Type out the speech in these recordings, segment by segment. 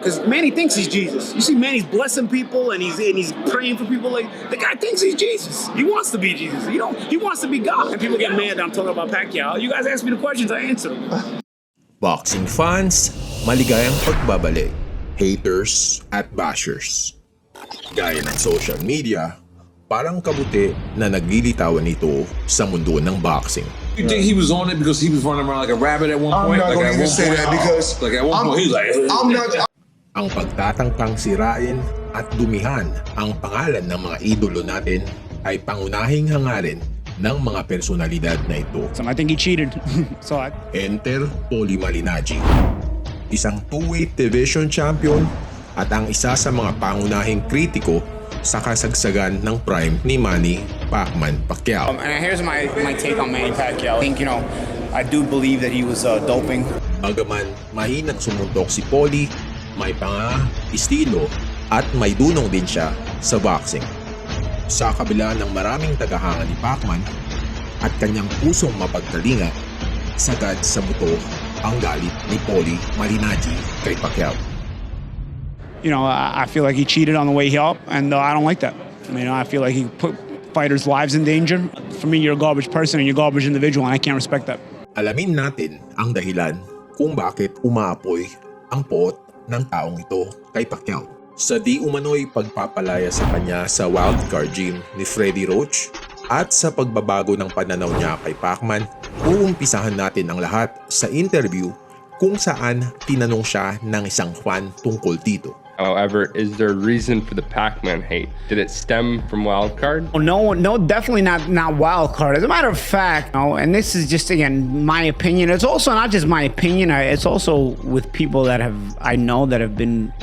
Because Manny thinks he's Jesus. You see, Manny's blessing people and he's praying for people. Like the guy thinks he's Jesus. He wants to be Jesus. He wants to be God. And people get mad that I'm talking about Pacquiao. You guys ask me the questions, I answer them. Boxing fans, maligayang pagbabalik. Haters at bashers. Gaya ng social media, parang kabuti na naglilitawan ito sa mundo ng boxing. You think he was on it because he was running around like a rabbit at one point? I'm not going to say that because like at one point he was like, I'm not. Ang pagtatangkang sirain at dumihan ang pangalan ng mga idolo natin ay pangunahing hangarin ng mga personalidad na ito. So I think he cheated. Enter Paulie Malignaggi, isang two-weight division champion at ang isa sa mga pangunahing kritiko sa kasagsagan ng prime ni Manny Pacman Pacquiao. And here's my take on Manny Pacquiao. I think, I do believe that he was doping. Bagaman mahinang sumuntok si Paulie, may panga-estilo at may dunong din siya sa boxing. Sa kabila ng maraming tagahanga ni Pacman at kanyang pusong mapagkalinga, sagad sa buto ang galit ni Paulie Malignaggi kay Pacquiao. I feel like he cheated on the way up, and I don't like that. I feel like he put fighters' lives in danger. For me, you're a garbage person and you're a garbage individual, and I can't respect that. Alamin natin ang dahilan kung bakit umaapoy ang pot ng taong ito kay Pacquiao. Sa di umano'y pagpapalaya sa kanya sa wildcard gym ni Freddie Roach at sa pagbabago ng pananaw niya kay Pacman, uumpisahan natin ang lahat sa interview kung saan tinanong siya ng isang fan tungkol dito. However, is there a reason for the Pacman hate? Did it stem from wildcard? No, definitely not wildcard. As a matter of fact, and this is just, again, my opinion. It's also not just my opinion. It's also with people that I know that have been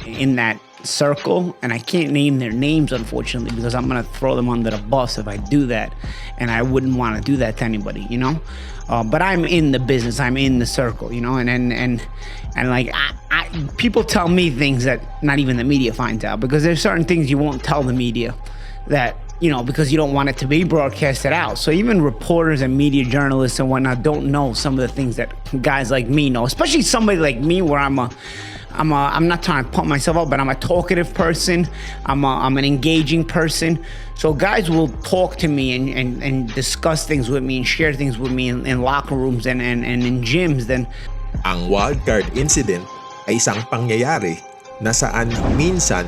in that circle, and I can't name their names, unfortunately, because I'm going to throw them under the bus if I do that, and I wouldn't want to do that to anybody, But I'm in the business, I'm in the circle, and like people tell me things that not even the media finds out, because there's certain things you won't tell the media that, because you don't want it to be broadcasted out. So even reporters and media journalists and whatnot don't know some of the things that guys like me know, especially somebody like me where I'm not trying to pump myself up, but I'm a talkative person. I'm an engaging person. So guys will talk to me and discuss things with me and share things with me in locker rooms and in gyms. Then ang wildcard incident ay isang pangyayari na saan minsan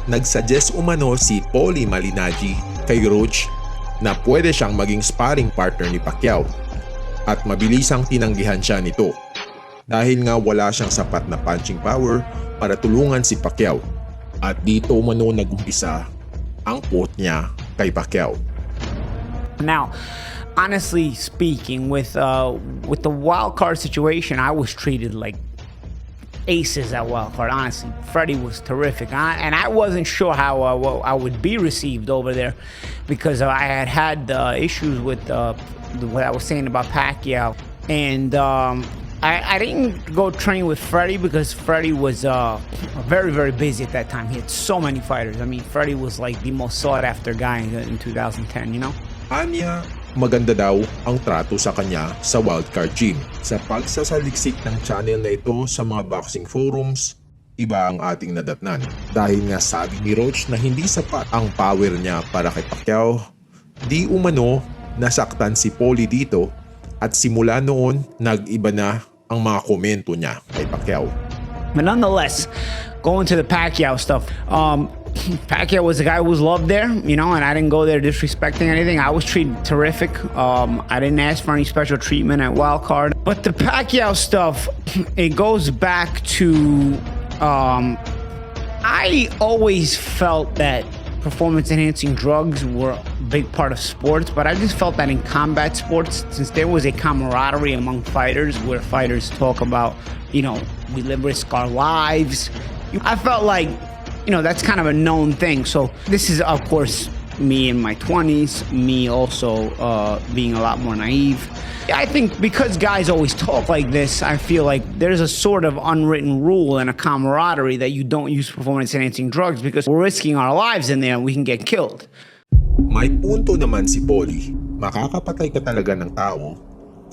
nagsuggest umano si Paulie Malignaggi kay Roach na pwede siyang maging sparring partner ni Pacquiao at mabilisang tinanggihan siya nito dahil nga wala siyang sapat na punching power para tulungan si Pacquiao at dito umano nagumpisa ang pot niya kay Pacquiao. Now, honestly speaking, with the wild card situation, I was treated like aces at wild card. Honestly, Freddie was terrific, and I wasn't sure how I would be received over there, because I had issues with what I was saying about Pacquiao, and I didn't go train with Freddie because Freddie was very, very busy at that time. He had so many fighters. Freddie was like the most sought after guy in 2010, Anya, maganda daw ang trato sa kanya sa wildcard gym. Sa pagsasaliksik ng channel na ito sa mga boxing forums, iba ang ating nadatnan. Dahil nga sabi ni Roach na hindi sapat ang power niya para kay Pacquiao, di umano nasaktan si Paulie dito at simula noon nag-iba na ang mga komento niya kay Pacquiao. But nonetheless, going to the Pacquiao stuff, Pacquiao was the guy who was loved there, and I didn't go there disrespecting anything. I was treated terrific. I didn't ask for any special treatment at wildcard. But the Pacquiao stuff, it goes back to, I always felt that performance-enhancing drugs were a big part of sports, but I just felt that in combat sports, since there was a camaraderie among fighters where fighters talk about, we risk our lives, I felt like, that's kind of a known thing. So this is, of course, me in my 20s, me also being a lot more naive. I think because guys always talk like this, I feel like there's a sort of unwritten rule and a camaraderie that you don't use performance-enhancing drugs because we're risking our lives in there and we can get killed. May punto naman si Paulie. Makakapatay ka talaga ng tao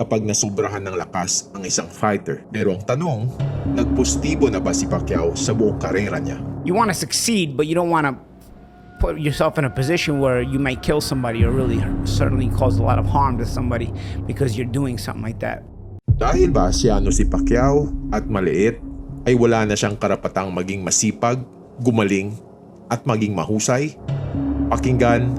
kapag nasubrahan ng lakas ang isang fighter. Pero ang tanong, nagpositibo na ba si Pacquiao sa buong karera niya? You want to succeed, but you don't want to put yourself in a position where you might kill somebody or really certainly cause a lot of harm to somebody because you're doing something like that. Dahil ba siyano si Pacquiao at maliit, ay wala na siyang karapatang maging masipag, gumaling, at maging mahusay? Pakinggan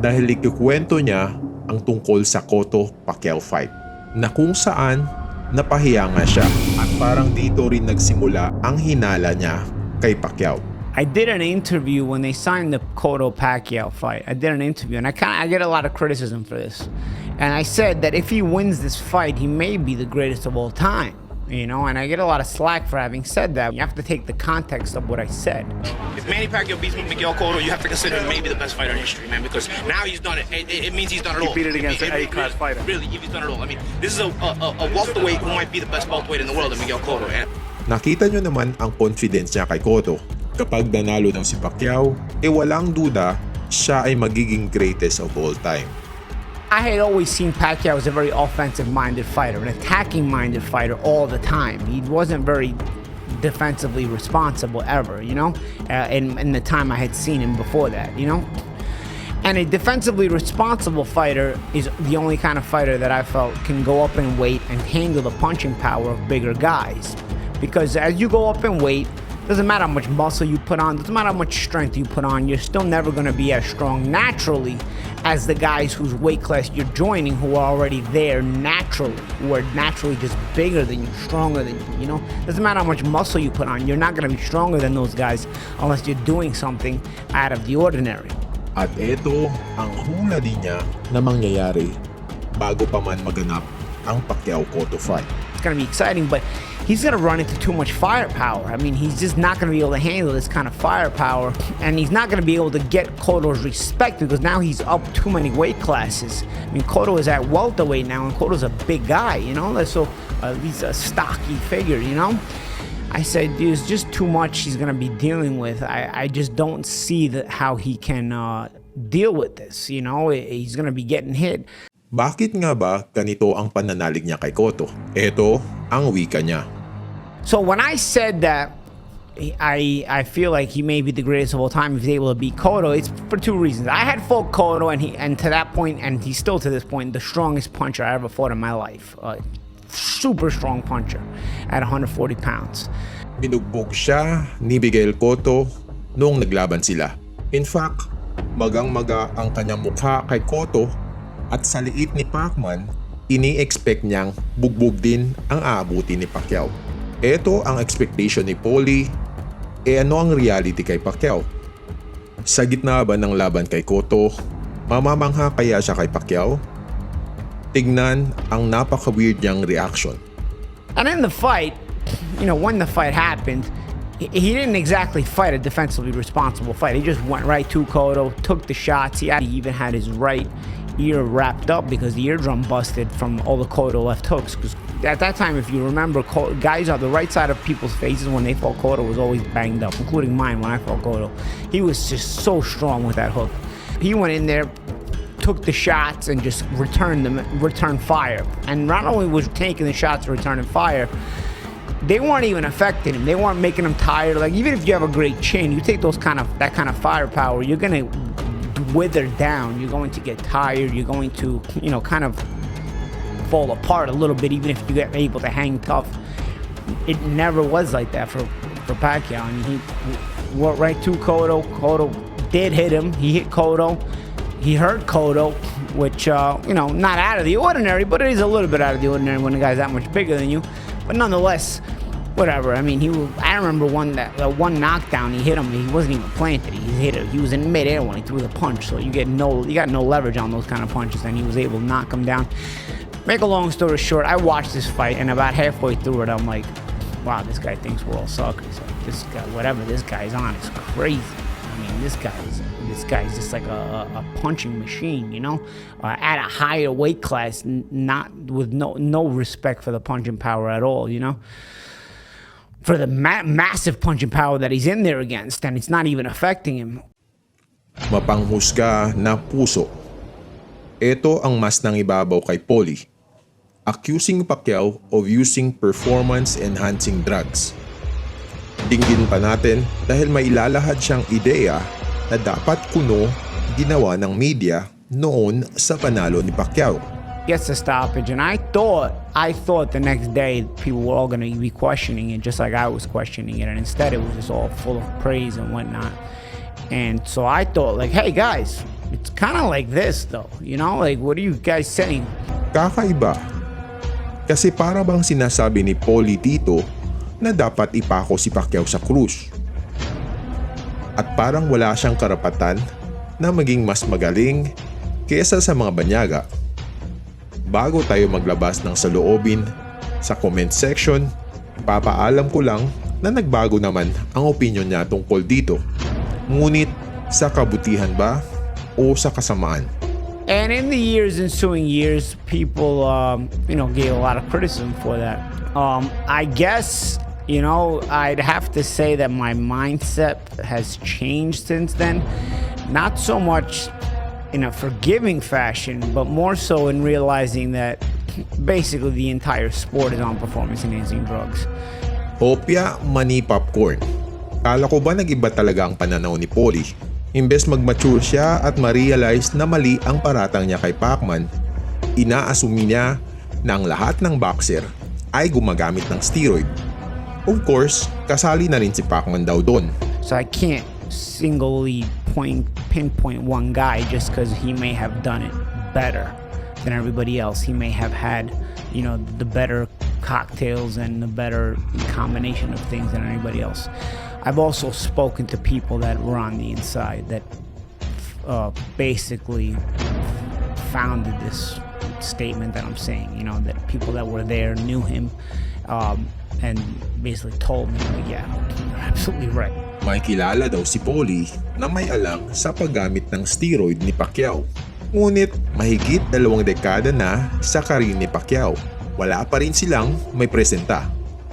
dahil ikikwento niya ang tungkol sa Cotto-Pacquiao fight na kung saan napahiya nga siya at parang dito rin nagsimula ang hinala niya kay Pacquiao. I did an interview when they signed the Cotto-Pacquiao fight. I did an interview, and I get a lot of criticism for this. And I said that if he wins this fight, he may be the greatest of all time. You know, and I get a lot of slack for having said that. You have to take the context of what I said. If Manny Pacquiao beats Miguel Cotto, you have to consider him maybe the best fighter in history, man, because now he's done it. It means he's done it all. He beat it against an A-class fighter. Really, he's done it all. I mean, this is a welterweight who might be the best welterweight in the world, Miguel Cotto. And Nakita nyo naman ang confidence niya kay Cotto. Kapag nanalo daw si Pacquiao, walang duda siya ay magiging greatest of all time. I had always seen Pacquiao as a very offensive-minded fighter, an attacking-minded fighter all the time. He wasn't very defensively responsible ever, you know, in the time I had seen him before that, you know. And a defensively responsible fighter is the only kind of fighter that I felt can go up in weight and handle the punching power of bigger guys. Because as you go up in weight, doesn't matter how much muscle you put on, doesn't matter how much strength you put on, you're still never going to be as strong naturally as the guys whose weight class you're joining who are already there naturally, who are naturally just bigger than you, stronger than you, you know? Doesn't matter how much muscle you put on, you're not going to be stronger than those guys unless you're doing something out of the ordinary. At ito ang hula din niya na mangyayari bago pa man maganap ang Pacquiao-Cotto fight. It's going to be exciting, but he's going to run into too much firepower. I mean, he's just not going to be able to handle this kind of firepower, and he's not going to be able to get Cotto's respect because now he's up too many weight classes. I mean, Cotto is at welterweight now, and Cotto's a big guy, you know? So he's a stocky figure, you know? I said, there's just too much he's going to be dealing with. I just don't see how he can deal with this, you know? He's going to be getting hit. Bakit nga ba ganito ang pananalig niya kay Cotto? Ito ang wika niya. So when I said that I feel like he may be the greatest of all time if he's able to beat Cotto, it's for two reasons. I had fought Cotto, and to that point, and he's still to this point, the strongest puncher I ever fought in my life. Super strong puncher at 140 pounds. Binugbog siya ni Miguel Cotto noong naglaban sila. In fact, magang-maga ang kanyang mukha kay Cotto at sa liit ni Pacman, ini-expect niyang bugbog din ang aabuti ni Pacquiao. Ito ang expectation ni Paulie, ano ang reality kay Pacquiao? Sa gitna ba ng laban kay Cotto, mamamangha kaya siya kay Pacquiao? Tignan ang napaka-weird niyang reaction. And in the fight, you know, when the fight happened, he didn't exactly fight a defensively responsible fight. He just went right to Cotto, took the shots. He even had his right ear wrapped up because the eardrum busted from all the Cotto left hooks. Because at that time, if you remember, guys on the right side of people's faces when they fought Cotto was always banged up, including mine when I fought Cotto. He was just so strong with that hook. He went in there, took the shots, and just returned fire. And not only was taking the shots and returning fire, they weren't even affecting him. They weren't making him tired. Like, even if you have a great chin, you take that kind of firepower, you're gonna wither down. You're going to get tired. You're going to, you know, kind of fall apart a little bit, even if you get able to hang tough. It never was like that for Pacquiao. I mean, he went right to Cotto. Cotto did hit him. He hit Cotto. He hurt Cotto, which, you know, not out of the ordinary, but it is a little bit out of the ordinary when a guy's that much bigger than you. But nonetheless, whatever. I mean, I remember one knockdown. He hit him. He wasn't even planted. He was in midair when he threw the punch. So you got no leverage on those kind of punches, and he was able to knock him down. Make a long story short, I watched this fight, and about halfway through it, I'm like, wow, this guy thinks we're all suckers. Like, this guy, whatever this guy's on, is crazy. I mean, this guy's just like a punching machine, you know, at a higher weight class, not with no respect for the punching power at all, you know, for the massive punching power that he's in there against, and it's not even affecting him. Mapanghusga na puso. Ito ang mas nangibabaw kay Paulie. accusing Pacquiao of using performance-enhancing drugs. Dinggin pa natin dahil may ilalahad siyang ideya na dapat kuno ginawa ng media noon sa panalo ni Pacquiao. Gets the stoppage, and I thought the next day people were all going to be questioning it, just like I was questioning it, and instead it was just all full of praise and whatnot. And so I thought, like, hey guys, it's kind of like this though, you know, like, what are you guys saying? Kakaiba. Kasi para bang sinasabi ni Paulie dito na dapat ipako si Pacquiao sa krus. At parang wala siyang karapatan na maging mas magaling kaysa sa mga banyaga. Bago tayo maglabas ng saloobin sa comment section, ipapaalam ko lang na nagbago naman ang opinion niya tungkol dito. Ngunit sa kabutihan ba o sa kasamaan? And in the ensuing years, people, gave a lot of criticism for that. I guess, I'd have to say that my mindset has changed since then. Not so much in a forgiving fashion, but more so in realizing that basically the entire sport is on performance-enhancing drugs. Hopya mani popcorn. Kala ko ba nag-iba talaga ang pananaw ni Paulie? Imbes mag-mature siya at ma-realize na mali ang paratang niya kay Pacman, inaasumi niya na ang lahat ng boxer ay gumagamit ng steroid. Of course, kasali na rin si Pacman daw doon. So I can't singly pinpoint one guy just because he may have done it better than everybody else. He may have had, the better cocktails and the better combination of things than anybody else. I've also spoken to people that were on the inside that basically founded this statement that I'm saying, that people that were there knew him and basically told me, yeah, you're absolutely right. May kilala daw si Paulie na may alam sa paggamit ng steroid ni Pacquiao. Ngunit mahigit 2 dekada na sa karir ni Pacquiao, wala pa rin silang may presenta.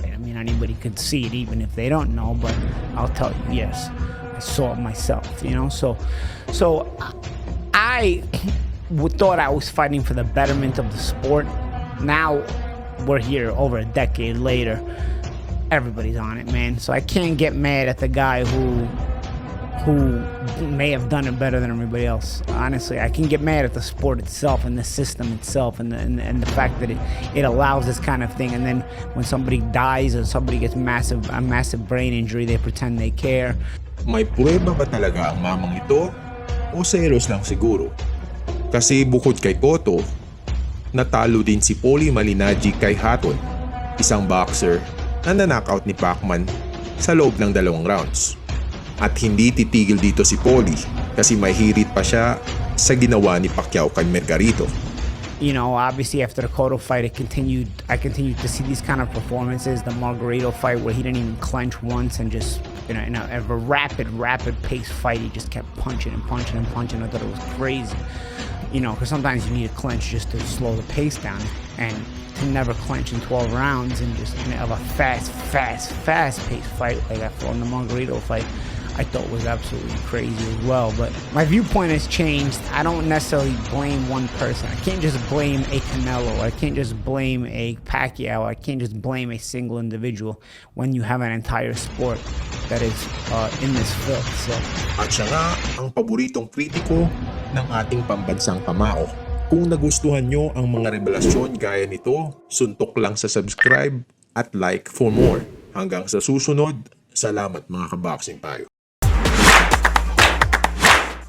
I mean, anybody could see it even if they don't know, but I'll tell you, yes, I saw it myself, So I thought I was fighting for the betterment of the sport. Now we're here over a decade later. Everybody's on it, man. So I can't get mad at the guy who may have done it better than everybody else. Honestly, I can get mad at the sport itself and the system itself and the fact that it allows this kind of thing. And then when somebody dies or somebody gets a massive brain injury, they pretend they care. May prueba ba talaga ang mamang ito o selos lang siguro? Kasi bukod kay Cotto, natalo din si Paulie Malignaggi kay Hatton, isang boxer na na-knockout ni Pacman sa loob ng 2 rounds. At hindi titigil dito si Paulie kasi may hirit pa siya sa ginawa ni Pacquiao kay Margarito. Obviously after the Cotto fight, I continued to see these kind of performances. The Margarito fight where he didn't even clench once and just, in a rapid pace fight, he just kept punching and punching and punching. I thought it was crazy. Because sometimes you need a clench just to slow the pace down. And to never clench in 12 rounds and just have a fast-paced fight like I saw in the Margarito fight, I thought was absolutely crazy as well. But my viewpoint has changed. I don't necessarily blame one person. I can't just blame a Canelo. I can't just blame a Pacquiao. I can't just blame a single individual when you have an entire sport that is in this filth. So. At siya nga ang paboritong kritiko ng ating pambansang pamao. Kung nagustuhan nyo ang mga revelasyon gaya nito, suntok lang sa subscribe at like for more. Hanggang sa susunod, salamat mga kaboxing tayo.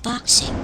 Boxing